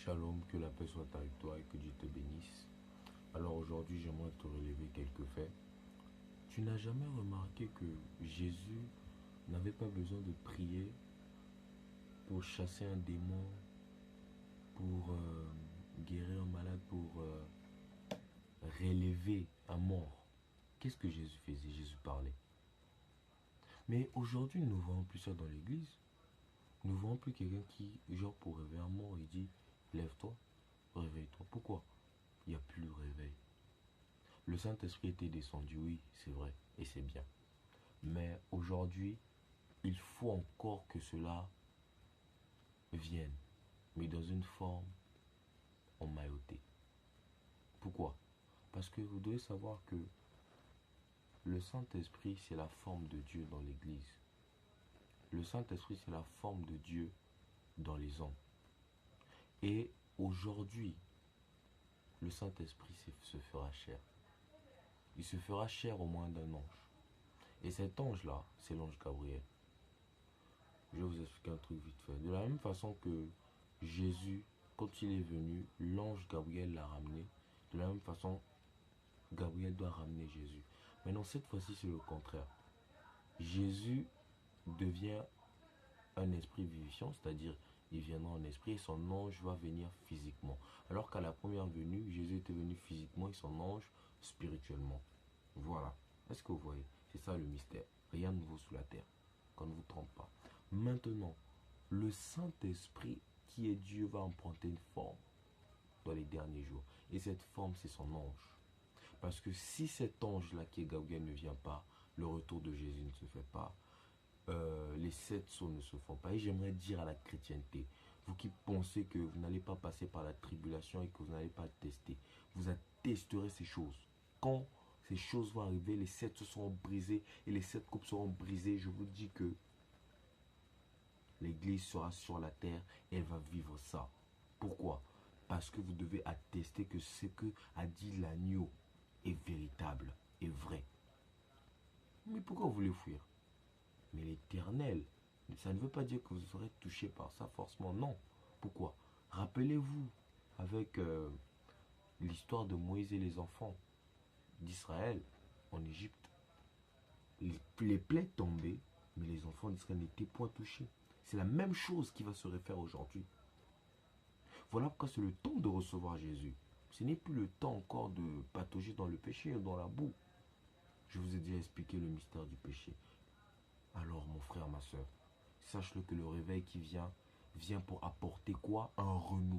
Shalom, que la paix soit avec toi et que Dieu te bénisse. Alors aujourd'hui, j'aimerais te relever quelques faits. Tu n'as jamais remarqué que Jésus n'avait pas besoin de prier pour chasser un démon, pour guérir un malade, pour relever un mort. Qu'est-ce que Jésus faisait? Jésus parlait. Mais aujourd'hui, nous ne voyons plus ça dans l'église. Nous ne voyons plus quelqu'un qui, genre pour réveiller un mort, il dit « Lève-toi, réveille-toi ». Pourquoi? Il n'y a plus de réveil. Le Saint-Esprit était descendu, oui, c'est vrai, et c'est bien. Mais aujourd'hui, il faut encore que cela vienne, mais dans une forme emmaillotée. Pourquoi? Parce que vous devez savoir que le Saint-Esprit, c'est la forme de Dieu dans l'Église. Le Saint-Esprit, c'est la forme de Dieu dans les hommes. Et aujourd'hui, le Saint-Esprit se fera chair. Il se fera chair au moins d'un ange. Et cet ange-là, c'est l'ange Gabriel. Je vais vous expliquer un truc vite fait. De la même façon que Jésus, quand il est venu, l'ange Gabriel l'a ramené. De la même façon, Gabriel doit ramener Jésus. Maintenant, cette fois-ci, c'est le contraire. Jésus devient un esprit vivifiant, c'est-à-dire il viendra en esprit et son ange va venir physiquement. Alors qu'à la première venue, Jésus était venu physiquement et son ange spirituellement. Voilà. Est-ce que vous voyez? C'est ça le mystère. Rien de nouveau sous la terre. Qu'on ne vous trompe pas. Maintenant, le Saint-Esprit qui est Dieu va emprunter une forme dans les derniers jours. Et cette forme, c'est son ange. Parce que si cet ange-là qui est Gabriel ne vient pas, le retour de Jésus ne se fait pas. Les 7 sauts ne se font pas. Et j'aimerais dire à la chrétienté, vous qui pensez que vous n'allez pas passer par la tribulation et que vous n'allez pas tester, vous attesterez ces choses. Quand ces choses vont arriver, les 7 se seront brisés et les 7 coupes seront brisées. Je vous dis que l'Église sera sur la terre et elle va vivre ça. Pourquoi? Parce que vous devez attester que ce que a dit l'agneau est véritable, est vrai. Mais pourquoi vous voulez fuir? Mais l'Éternel, ça ne veut pas dire que vous serez touché par ça forcément, non. Pourquoi? Rappelez-vous avec l'histoire de Moïse et les enfants d'Israël en Égypte. Les plaies tombaient, mais les enfants d'Israël n'étaient point touchés. C'est la même chose qui va se refaire aujourd'hui. Voilà pourquoi c'est le temps de recevoir Jésus. Ce n'est plus le temps encore de patauger dans le péché ou dans la boue. Je vous ai déjà expliqué le mystère du péché. Alors mon frère, ma soeur, sache-le que le réveil qui vient pour apporter quoi? Un renouveau.